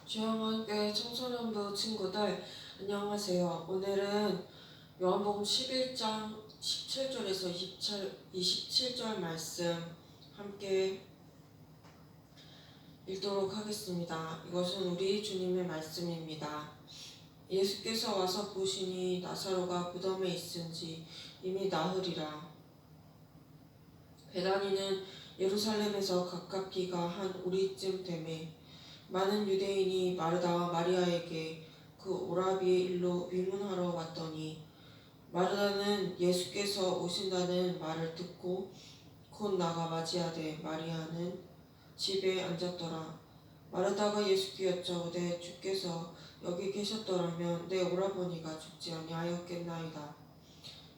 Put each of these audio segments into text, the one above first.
주영원교회 청소년부 친구들 안녕하세요. 오늘은 요한복음 11장 17절에서 27절 말씀 함께 읽도록 하겠습니다. 이것은 우리 주님의 말씀입니다. 예수께서 와서 보시니 나사로가 무덤에 있은지 이미 나흘이라. 베다니는 예루살렘에서 가깝기가 한 우리쯤 되매 많은 유대인이 마르다와 마리아에게 그 오라비의 일로 위문하러 왔더니 마르다는 예수께서 오신다는 말을 듣고 곧 나가 맞이하되 마리아는 집에 앉았더라. 마르다가 예수께 여짜오되 주께서 여기 계셨더라면 내 오라버니가 죽지 아니하였겠나이다.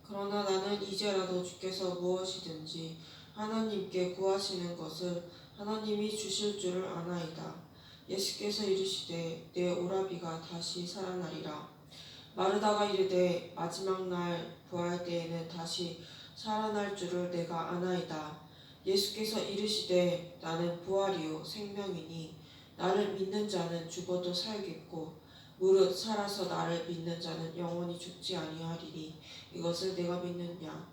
그러나 나는 이제라도 주께서 무엇이든지 하나님께 구하시는 것을 하나님이 주실 줄을 아나이다. 예수께서 이르시되 내 오라비가 다시 살아나리라. 마르다가 이르되 마지막 날 부활 때에는 다시 살아날 줄을 내가 아나이다. 예수께서 이르시되 나는 부활이요 생명이니 나를 믿는 자는 죽어도 살겠고 무릇 살아서 나를 믿는 자는 영원히 죽지 아니하리니 이것을 내가 믿느냐.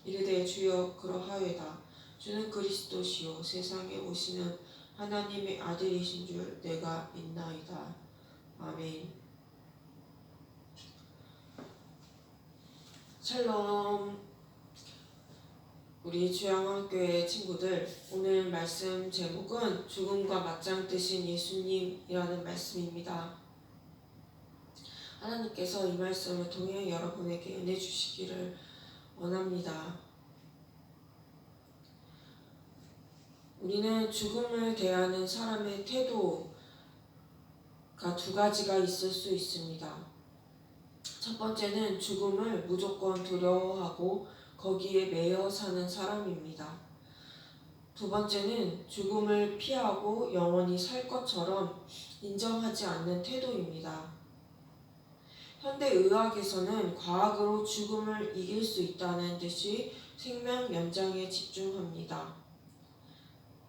이르되 주여 그러하외다. 주는 그리스도시요 세상에 오시는 하나님의 아들이신 줄 내가 믿나이다. 아멘. 샬롬. 우리 주양학교의 친구들, 오늘 말씀 제목은 죽음과 맞짱 뜨신 예수님이라는 말씀입니다. 하나님께서 이 말씀을 통해 여러분에게 은혜 주시기를 원합니다. 우리는 죽음을 대하는 사람의 태도가 두 가지가 있을 수 있습니다. 첫 번째는 죽음을 무조건 두려워하고 거기에 매여 사는 사람입니다. 두 번째는 죽음을 피하고 영원히 살 것처럼 인정하지 않는 태도입니다. 현대의학에서는 과학으로 죽음을 이길 수 있다는 듯이 생명 연장에 집중합니다.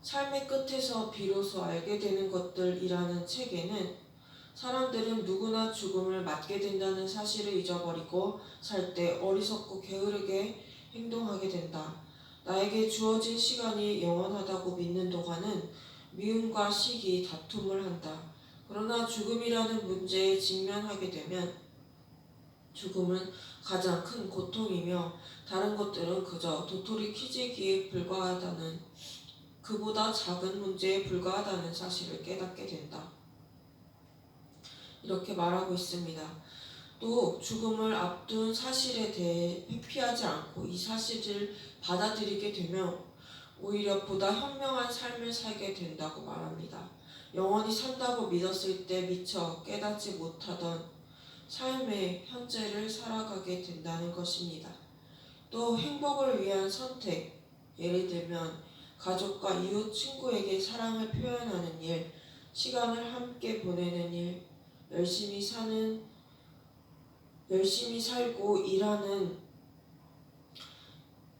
삶의 끝에서 비로소 알게 되는 것들이라는 책에는 사람들은 누구나 죽음을 맞게 된다는 사실을 잊어버리고 살 때 어리석고 게으르게 행동하게 된다. 나에게 주어진 시간이 영원하다고 믿는 동안은 미움과 시기, 다툼을 한다. 그러나 죽음이라는 문제에 직면하게 되면 죽음은 가장 큰 고통이며 다른 것들은 그저 도토리 키재기에 불과하다는 그보다 작은 문제에 불과하다는 사실을 깨닫게 된다. 이렇게 말하고 있습니다. 또 죽음을 앞둔 사실에 대해 회피하지 않고 이 사실을 받아들이게 되면 오히려 보다 현명한 삶을 살게 된다고 말합니다. 영원히 산다고 믿었을 때 미처 깨닫지 못하던 삶의 현재를 살아가게 된다는 것입니다. 또 행복을 위한 선택, 예를 들면 가족과 이웃, 친구에게 사랑을 표현하는 일, 시간을 함께 보내는 일, 열심히 살고 일하는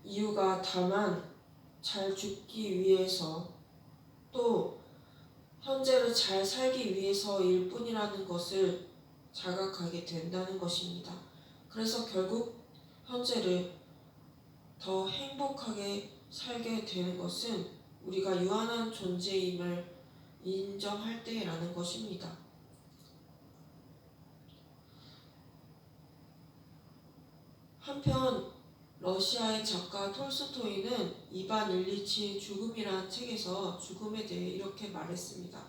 이유가 다만 잘 죽기 위해서 또 현재를 잘 살기 위해서일 뿐이라는 것을 자각하게 된다는 것입니다. 그래서 결국 현재를 더 행복하게 살게 되는 것은 우리가 유한한 존재임을 인정할 때라는 것입니다. 한편 러시아의 작가 톨스토이는 이반 일리치의 죽음이라는 책에서 죽음에 대해 이렇게 말했습니다.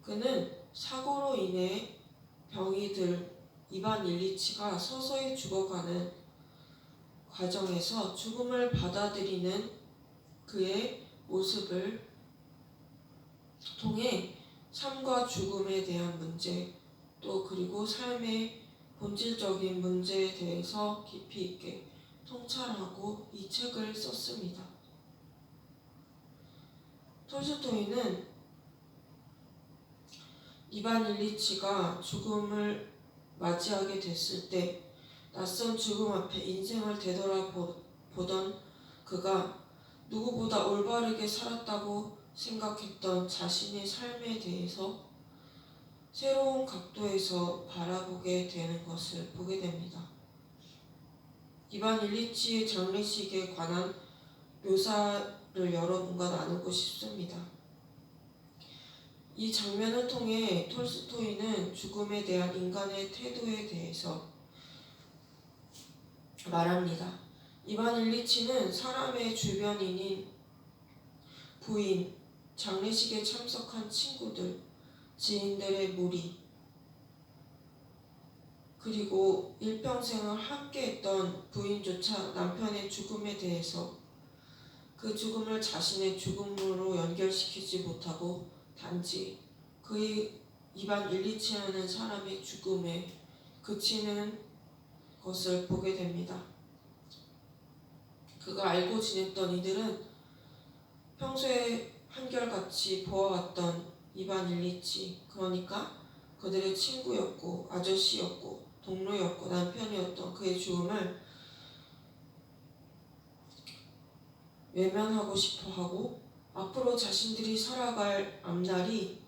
그는 사고로 인해 병이 들 이반 일리치가 서서히 죽어가는 과정에서 죽음을 받아들이는 그의 모습을 통해 삶과 죽음에 대한 문제, 또 그리고 삶의 본질적인 문제에 대해서 깊이 있게 통찰하고 이 책을 썼습니다. 톨스토이는 이반 일리치가 죽음을 맞이하게 됐을 때 낯선 죽음 앞에 인생을 되돌아보던 그가 누구보다 올바르게 살았다고 생각했던 자신의 삶에 대해서 새로운 각도에서 바라보게 되는 것을 보게 됩니다. 이반 일리치의 장례식에 관한 묘사를 여러분과 나누고 싶습니다. 이 장면을 통해 톨스토이는 죽음에 대한 인간의 태도에 대해서 말합니다. 이반 일리치는 사람의 주변인인 부인, 장례식에 참석한 친구들, 지인들의 무리, 그리고 일평생을 함께했던 부인조차 남편의 죽음에 대해서 그 죽음을 자신의 죽음으로 연결시키지 못하고 단지 그의 이반 일리치하는 사람의 죽음에 그치는 것을 보게 됩니다. 그가 알고 지냈던 이들은 평소에 한결같이 보아왔던 이반 일리치, 그러니까 그들의 친구였고 아저씨였고 동료였고 남편이었던 그의 죽음을 외면하고 싶어하고 앞으로 자신들이 살아갈 앞날이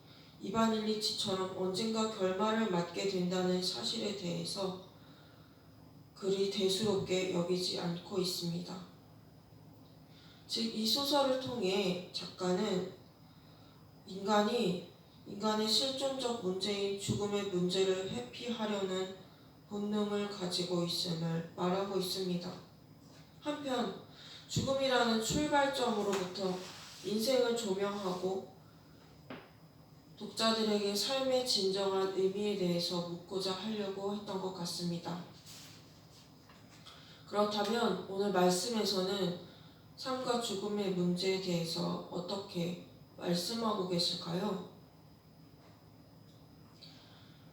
이반 일리치처럼 언젠가 결말을 맞게 된다는 사실에 대해서 그리 대수롭게 여기지 않고 있습니다. 즉, 이 소설을 통해 작가는 인간의 실존적 문제인 죽음의 문제를 회피하려는 본능을 가지고 있음을 말하고 있습니다. 한편 죽음이라는 출발점으로부터 인생을 조명하고 독자들에게 삶의 진정한 의미에 대해서 묻고자 하려고 했던 것 같습니다. 그렇다면 오늘 말씀에서는 삶과 죽음의 문제에 대해서 어떻게 말씀하고 계실까요?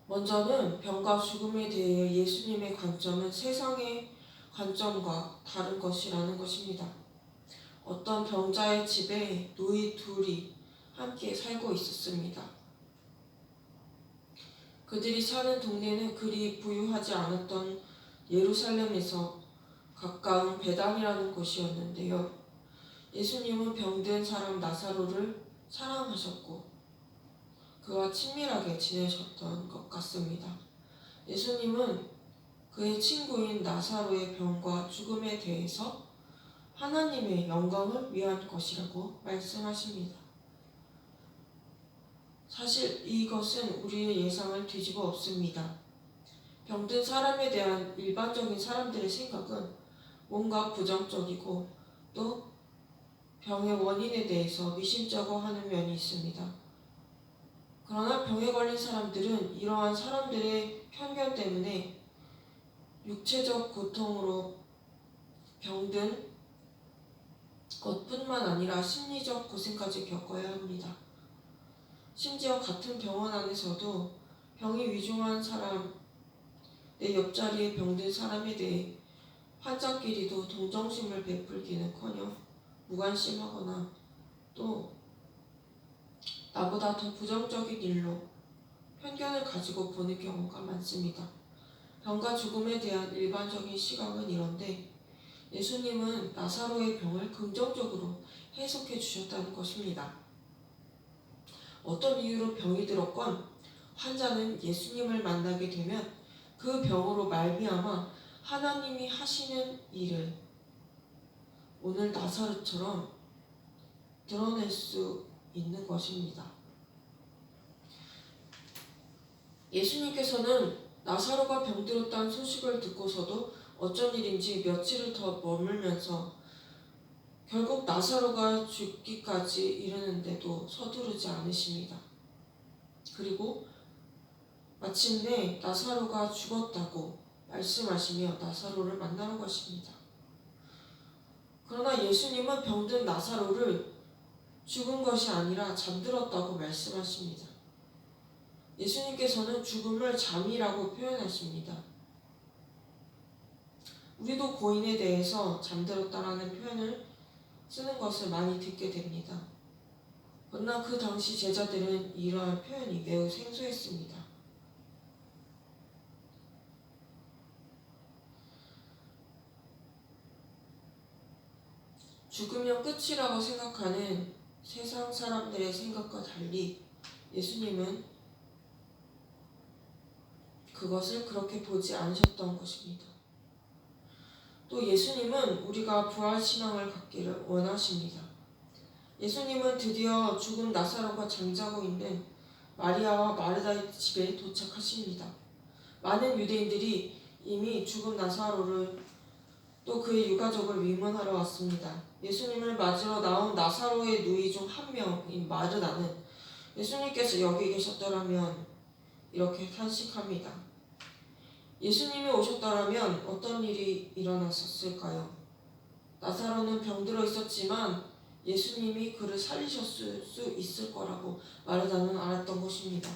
먼저는 병과 죽음에 대해 예수님의 관점은 세상의 관점과 다른 것이라는 것입니다. 어떤 병자의 집에 노인 둘이 함께 살고 있었습니다. 그들이 사는 동네는 그리 부유하지 않았던 예루살렘에서 가까운 베단이라는 곳이었는데요. 예수님은 병든 사람 나사로를 사랑하셨고 그와 친밀하게 지내셨던 것 같습니다. 예수님은 그의 친구인 나사로의 병과 죽음에 대해서 하나님의 영광을 위한 것이라고 말씀하십니다. 사실 이것은 우리의 예상을 뒤집어 엎습니다. 병든 사람에 대한 일반적인 사람들의 생각은 뭔가 부정적이고 또 병의 원인에 대해서 미심쩍어 하는 면이 있습니다. 그러나 병에 걸린 사람들은 이러한 사람들의 편견 때문에 육체적 고통으로 병든 것뿐만 아니라 심리적 고생까지 겪어야 합니다. 심지어 같은 병원 안에서도 병이 위중한 사람, 내 옆자리에 병든 사람에 대해 환자끼리도 동정심을 베풀기는커녕 무관심하거나 또 나보다 더 부정적인 일로 편견을 가지고 보는 경우가 많습니다. 병과 죽음에 대한 일반적인 시각은 이런데 예수님은 나사로의 병을 긍정적으로 해석해 주셨다는 것입니다. 어떤 이유로 병이 들었건 환자는 예수님을 만나게 되면 그 병으로 말미암아 하나님이 하시는 일을 오늘 나사로처럼 드러낼 수 있는 것입니다. 예수님께서는 나사로가 병들었다는 소식을 듣고서도 어쩐 일인지 며칠을 더 머물면서 결국 나사로가 죽기까지 이르는데도 서두르지 않으십니다. 그리고 마침내 나사로가 죽었다고 말씀하시며 나사로를 만나러 가십니다. 그러나 예수님은 병든 나사로를 죽은 것이 아니라 잠들었다고 말씀하십니다. 예수님께서는 죽음을 잠이라고 표현하십니다. 우리도 고인에 대해서 잠들었다라는 표현을 쓰는 것을 많이 듣게 됩니다. 그러나 그 당시 제자들은 이러한 표현이 매우 생소했습니다. 죽으면 끝이라고 생각하는 세상 사람들의 생각과 달리 예수님은 그것을 그렇게 보지 않으셨던 것입니다. 또 예수님은 우리가 부활신앙을 갖기를 원하십니다. 예수님은 드디어 죽은 나사로가 잠자고 있는 마리아와 마르다의 집에 도착하십니다. 많은 유대인들이 이미 죽은 나사로를 또 그의 유가족을 위문하러 왔습니다. 예수님을 맞으러 나온 나사로의 누이 중 한 명인 마르다는 예수님께서 여기 계셨더라면 이렇게 탄식합니다. 예수님이 오셨더라면 어떤 일이 일어났었을까요? 나사로는 병들어 있었지만 예수님이 그를 살리셨을 수 있을 거라고 마르다는 알았던 것입니다.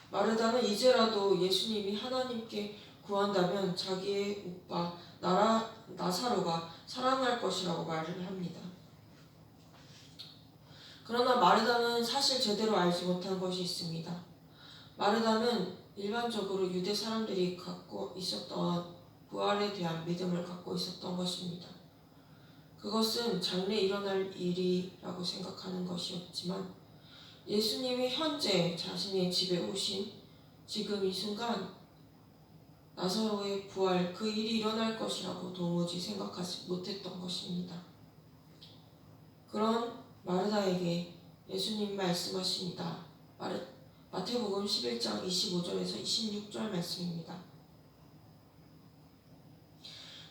마르다는 이제라도 예수님이 하나님께 구한다면 자기의 오빠 나사로가 살아날 것이라고 말을 합니다. 그러나 마르다는 사실 제대로 알지 못한 것이 있습니다. 마르다는 일반적으로 유대 사람들이 갖고 있었던 부활에 대한 믿음을 갖고 있었던 것입니다. 그것은 장래 일어날 일이라고 생각하는 것이었지만 예수님이 현재 자신의 집에 오신 지금 이 순간 나사로의 부활, 그 일이 일어날 것이라고 도무지 생각하지 못했던 것입니다. 그런 마르다에게 예수님 말씀하십니다. 마태복음 11장 25절에서 26절 말씀입니다.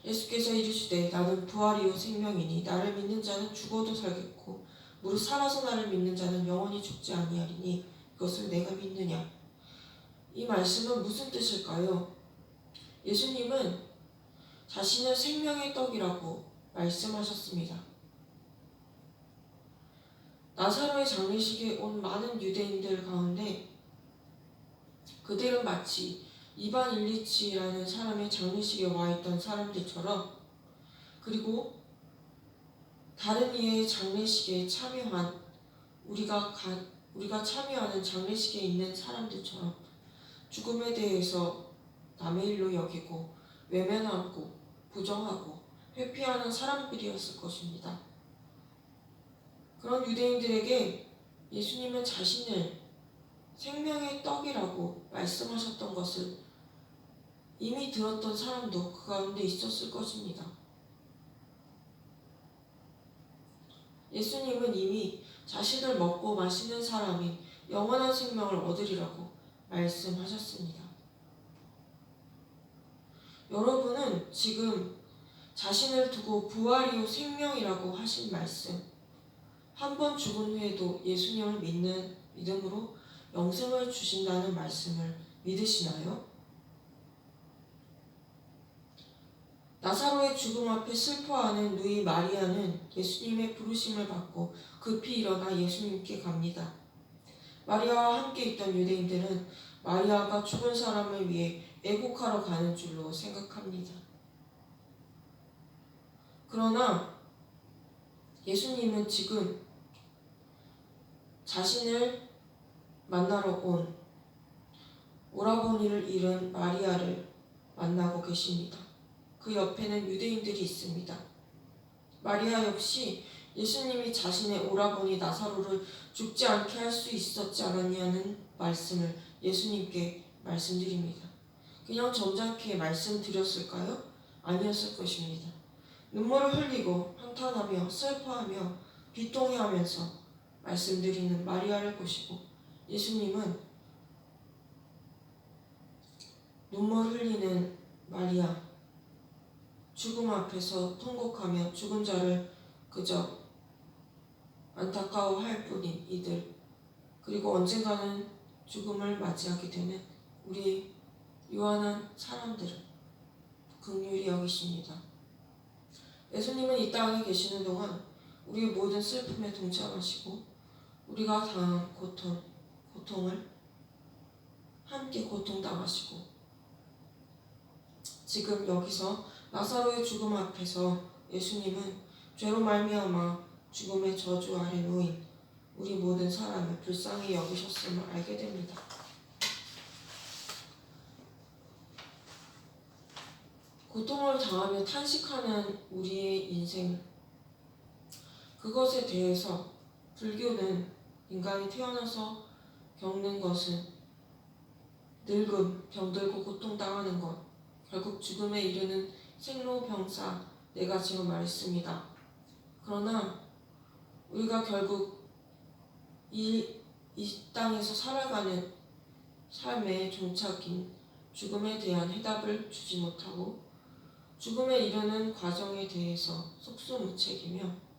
예수께서 이르시되 나는 부활이요 생명이니 나를 믿는 자는 죽어도 살겠고 무릇 살아서 나를 믿는 자는 영원히 죽지 아니하리니 그것을 내가 믿느냐. 이 말씀은 무슨 뜻일까요? 예수님은 자신은 생명의 떡이라고 말씀하셨습니다. 나사로의 장례식에 온 많은 유대인들 가운데 그들은 마치 이반 일리치라는 사람의 장례식에 와 있던 사람들처럼 그리고 다른 이의 장례식에 참여한 우리가 참여하는 장례식에 있는 사람들처럼 죽음에 대해서 남의 일로 여기고 외면하고 부정하고 회피하는 사람들이었을 것입니다. 그런 유대인들에게 예수님은 자신을 생명의 떡이라고 말씀하셨던 것을 이미 들었던 사람도 그 가운데 있었을 것입니다. 예수님은 이미 자신을 먹고 마시는 사람이 영원한 생명을 얻으리라고 말씀하셨습니다. 여러분은 지금 자신을 두고 부활이요 생명이라고 하신 말씀, 한 번 죽은 후에도 예수님을 믿는 믿음으로 영생을 주신다는 말씀을 믿으시나요? 나사로의 죽음 앞에 슬퍼하는 누이 마리아는 예수님의 부르심을 받고 급히 일어나 예수님께 갑니다. 마리아와 함께 있던 유대인들은 마리아가 죽은 사람을 위해 애곡하러 가는 줄로 생각합니다. 그러나 예수님은 지금 자신을 만나러 온 오라버니를 잃은 마리아를 만나고 계십니다. 그 옆에는 유대인들이 있습니다. 마리아 역시 예수님이 자신의 오라버니 나사로를 죽지 않게 할 수 있었지 않았냐는 말씀을 예수님께 말씀드립니다. 그냥 점잖게 말씀드렸을까요? 아니었을 것입니다. 눈물을 흘리고 한탄하며 슬퍼하며 비통해하면서 말씀드리는 마리아를 보시고 예수님은 눈물 흘리는 마리아, 죽음 앞에서 통곡하며 죽은 자를 그저 안타까워할 뿐인 이들, 그리고 언젠가는 죽음을 맞이하게 되는 우리 유한한 사람들을 긍휼히 여기십니다. 예수님은 이 땅에 계시는 동안 우리의 모든 슬픔에 동참하시고 우리가 당한 고통을 함께 고통당하시고 지금 여기서 나사로의 죽음 앞에서 예수님은 죄로 말미암아 죽음의 저주 아래 놓인 우리 모든 사람을 불쌍히 여기셨음을 알게 됩니다. 고통을 당하며 탄식하는 우리의 인생, 그것에 대해서 불교는 인간이 태어나서 겪는 것은 늙음, 병들고 고통당하는 것, 결국 죽음에 이르는 생로병사 네 가지로 말했습니다. 그러나 우리가 결국 이 땅에서 살아가는 삶의 종착인 죽음에 대한 해답을 주지 못하고 죽음에 이르는 과정에 대해서 속수무책이며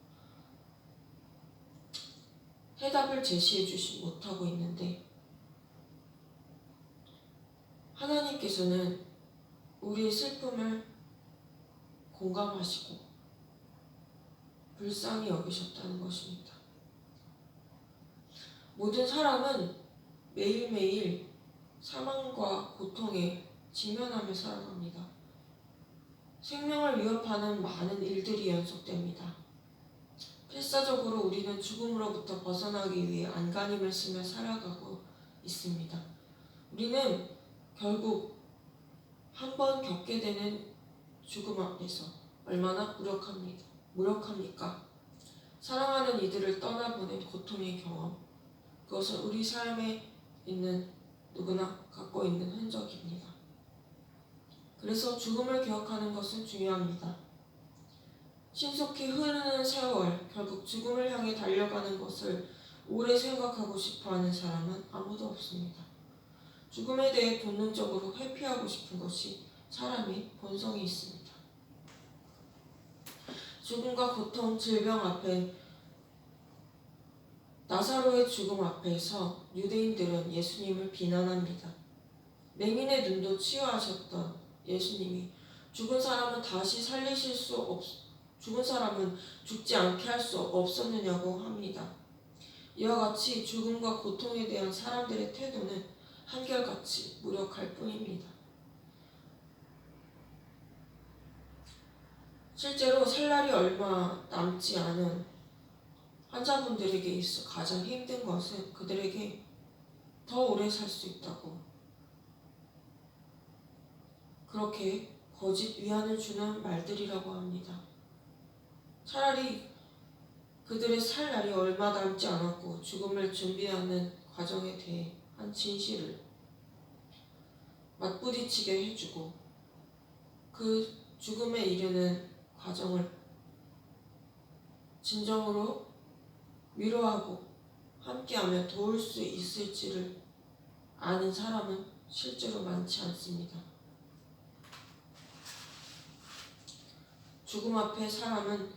해답을 제시해 주지 못하고 있는데, 하나님께서는 우리의 슬픔을 공감하시고 불쌍히 여기셨다는 것입니다. 모든 사람은 매일매일 사망과 고통에 직면하며 살아갑니다. 생명을 위협하는 많은 일들이 연속됩니다. 필사적으로 우리는 죽음으로부터 벗어나기 위해 안간힘을 쓰며 살아가고 있습니다. 우리는 결국 한 번 겪게 되는 죽음 앞에서 얼마나 무력합니까? 사랑하는 이들을 떠나보낸 고통의 경험, 그것은 우리 삶에 있는 누구나 갖고 있는 흔적입니다. 그래서 죽음을 기억하는 것은 중요합니다. 신속히 흐르는 세월, 결국 죽음을 향해 달려가는 것을 오래 생각하고 싶어하는 사람은 아무도 없습니다. 죽음에 대해 본능적으로 회피하고 싶은 것이 사람의 본성이 있습니다. 죽음과 고통, 질병 앞에, 나사로의 죽음 앞에서 유대인들은 예수님을 비난합니다. 맹인의 눈도 치유하셨던 예수님이 죽은 사람은 죽지 않게 할 수 없었느냐고 합니다. 이와 같이 죽음과 고통에 대한 사람들의 태도는 한결같이 무력할 뿐입니다. 실제로 살 날이 얼마 남지 않은 환자분들에게 있어 가장 힘든 것은 그들에게 더 오래 살 수 있다고, 그렇게 거짓 위안을 주는 말들이라고 합니다. 차라리 그들의 살 날이 얼마 남지 않았고 죽음을 준비하는 과정에 대해 한 진실을 맞부딪히게 해주고 그 죽음에 이르는 과정을 진정으로 위로하고 함께하며 도울 수 있을지를 아는 사람은 실제로 많지 않습니다. 죽음 앞에 사람은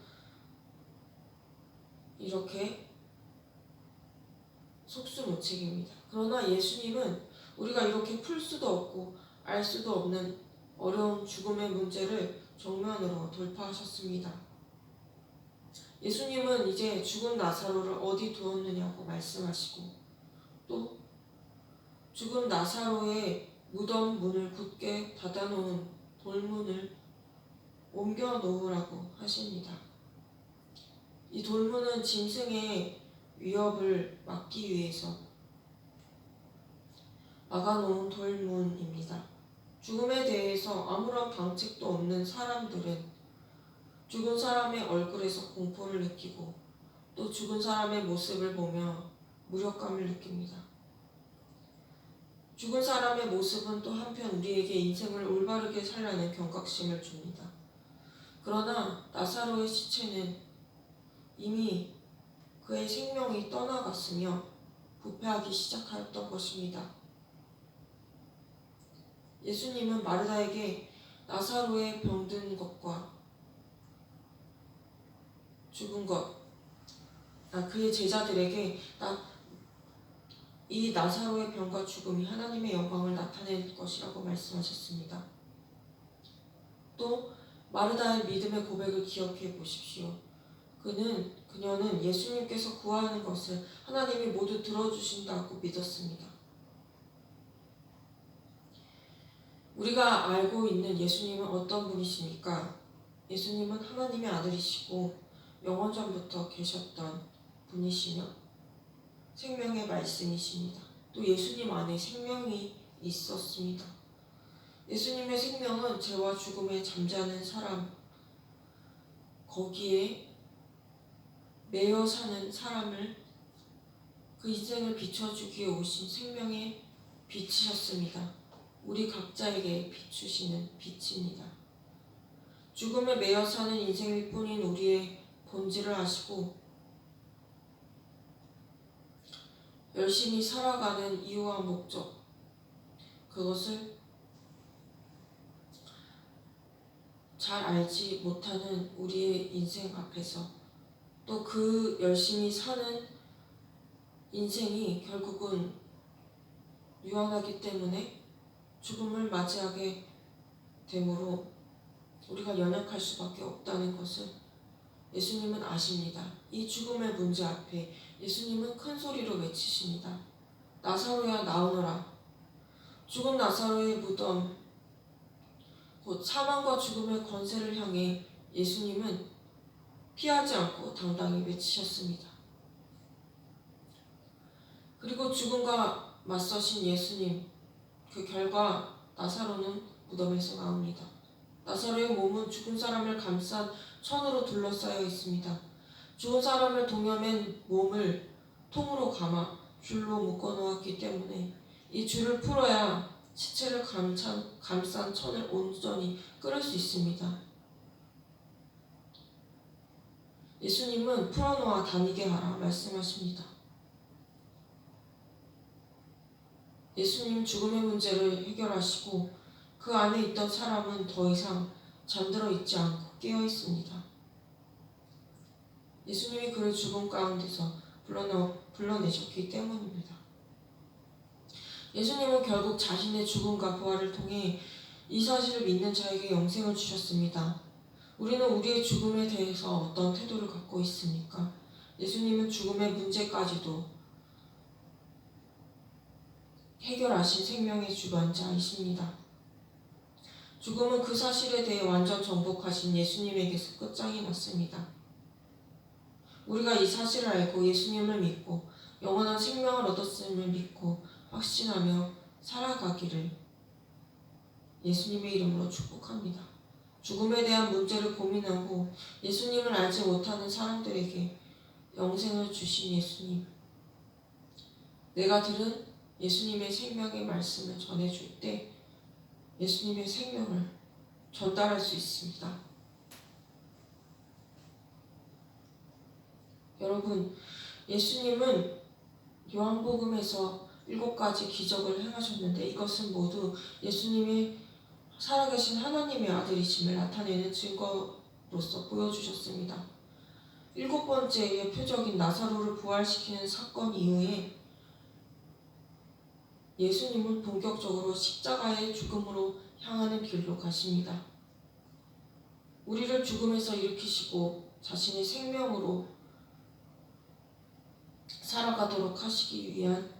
이렇게 속수무책입니다. 그러나 예수님은 우리가 이렇게 풀 수도 없고 알 수도 없는 어려운 죽음의 문제를 정면으로 돌파하셨습니다. 예수님은 이제 죽은 나사로를 어디 두었느냐고 말씀하시고, 또 죽은 나사로의 무덤 문을 굳게 닫아놓은 돌문을 옮겨 놓으라고 하십니다. 이 돌문은 짐승의 위협을 막기 위해서 막아놓은 돌문입니다. 죽음에 대해서 아무런 방책도 없는 사람들은 죽은 사람의 얼굴에서 공포를 느끼고 또 죽은 사람의 모습을 보며 무력감을 느낍니다. 죽은 사람의 모습은 또 한편 우리에게 인생을 올바르게 살라는 경각심을 줍니다. 그러나 나사로의 시체는 이미 그의 생명이 떠나갔으며 부패하기 시작하였던 것입니다. 예수님은 마르다에게 나사로의 병든 것과 죽은 것, 그의 제자들에게 이 나사로의 병과 죽음이 하나님의 영광을 나타낼 것이라고 말씀하셨습니다. 또 마르다의 믿음의 고백을 기억해 보십시오. 그녀는 예수님께서 구하는 것을 하나님이 모두 들어주신다고 믿었습니다. 우리가 알고 있는 예수님은 어떤 분이십니까? 예수님은 하나님의 아들이시고 영원전부터 계셨던 분이시며 생명의 말씀이십니다. 또 예수님 안에 생명이 있었습니다. 예수님의 생명은 죄와 죽음에 잠자는 사람, 거기에 매여 사는 사람을 그 인생을 비춰주기에 오신 생명의 빛이셨습니다. 우리 각자에게 비추시는 빛입니다. 죽음에 매여 사는 인생일 뿐인 우리의 본질을 아시고 열심히 살아가는 이유와 목적, 그것을 잘 알지 못하는 우리의 인생 앞에서 또 그 열심히 사는 인생이 결국은 유한하기 때문에 죽음을 맞이하게 되므로 우리가 연약할 수밖에 없다는 것을 예수님은 아십니다. 이 죽음의 문제 앞에 예수님은 큰 소리로 외치십니다. 나사로야 나오너라. 죽은 나사로의 무덤, 곧 사망과 죽음의 권세를 향해 예수님은 피하지 않고 당당히 외치셨습니다. 그리고 죽음과 맞서신 예수님, 그 결과 나사로는 무덤에서 나옵니다. 나사로의 몸은 죽은 사람을 감싼 천으로 둘러싸여 있습니다. 죽은 사람을 동여맨 몸을 통으로 감아 줄로 묶어놓았기 때문에 이 줄을 풀어야 시체를 감싼 천을 온전히 끌을 수 있습니다. 예수님은 풀어놓아 다니게 하라 말씀하십니다. 예수님 죽음의 문제를 해결하시고 그 안에 있던 사람은 더 이상 잠들어 있지 않고 깨어 있습니다. 예수님이 그를 죽음 가운데서 불러내셨기 때문입니다. 예수님은 결국 자신의 죽음과 부활을 통해 이 사실을 믿는 자에게 영생을 주셨습니다. 우리는 우리의 죽음에 대해서 어떤 태도를 갖고 있습니까? 예수님은 죽음의 문제까지도 해결하신 생명의 주관자이십니다. 죽음은 그 사실에 대해 완전 정복하신 예수님에게서 끝장이 났습니다. 우리가 이 사실을 알고 예수님을 믿고 영원한 생명을 얻었음을 믿고 확신하며 살아가기를 예수님의 이름으로 축복합니다. 죽음에 대한 문제를 고민하고 예수님을 알지 못하는 사람들에게 영생을 주신 예수님, 내가 들은 예수님의 생명의 말씀을 전해줄 때 예수님의 생명을 전달할 수 있습니다. 여러분, 예수님은 요한복음에서 7가지 기적을 행하셨는데 이것은 모두 예수님이 살아계신 하나님의 아들이심을 나타내는 증거로서 보여주셨습니다. 7번째의 표적인 나사로를 부활시키는 사건 이후에 예수님은 본격적으로 십자가의 죽음으로 향하는 길로 가십니다. 우리를 죽음에서 일으키시고 자신의 생명으로 살아가도록 하시기 위한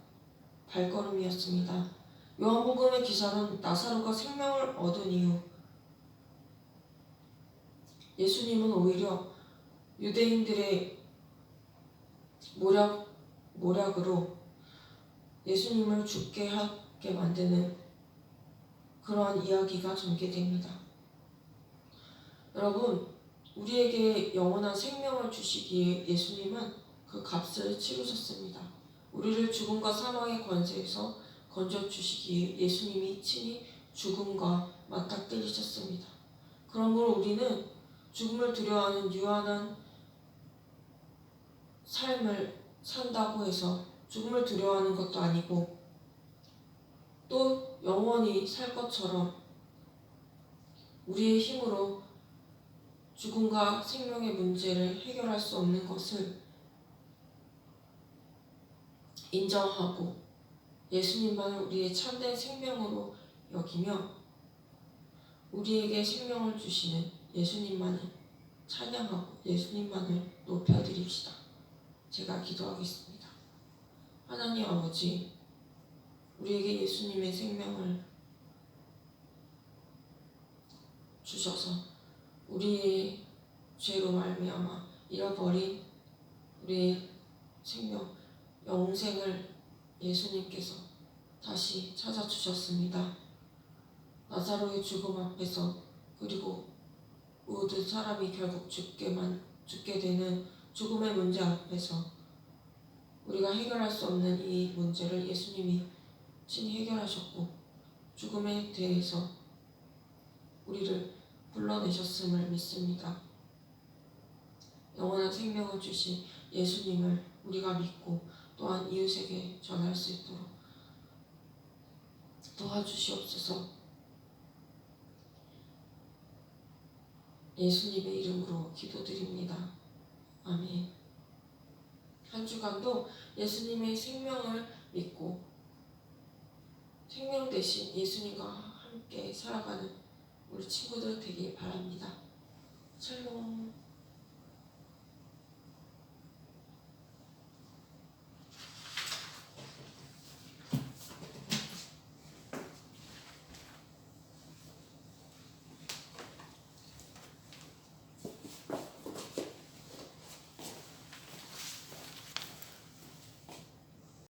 발걸음이었습니다. 요한복음의 기사는 나사로가 생명을 얻은 이후 예수님은 오히려 유대인들의 모략으로 예수님을 죽게 하게 만드는 그러한 이야기가 전개됩니다. 여러분, 우리에게 영원한 생명을 주시기에 예수님은 그 값을 치르셨습니다. 우리를 죽음과 사망의 권세에서 건져주시기에 예수님이 친히 죽음과 맞닥뜨리셨습니다. 그러므로 우리는 죽음을 두려워하는 유한한 삶을 산다고 해서 죽음을 두려워하는 것도 아니고 또 영원히 살 것처럼 우리의 힘으로 죽음과 생명의 문제를 해결할 수 없는 것을 인정하고 예수님만을 우리의 참된 생명으로 여기며 우리에게 생명을 주시는 예수님만을 찬양하고 예수님만을 높여드립시다. 제가 기도하겠습니다. 하나님 아버지, 우리에게 예수님의 생명을 주셔서 우리의 죄로 말미암아 잃어버린 우리의 생명, 영생을 예수님께서 다시 찾아주셨습니다. 나사로의 죽음 앞에서 그리고 모든 사람이 결국 죽게 되는 죽음의 문제 앞에서 우리가 해결할 수 없는 이 문제를 예수님이 친히 해결하셨고 죽음에 대해서 우리를 불러내셨음을 믿습니다. 영원한 생명을 주신 예수님을 우리가 믿고 또한 이웃에게 전할 수 있도록 도와주시옵소서. 예수님의 이름으로 기도드립니다. 아멘. 한 주간도 예수님의 생명을 믿고 생명 대신 예수님과 함께 살아가는 우리 친구들 되길 바랍니다. 샬롬.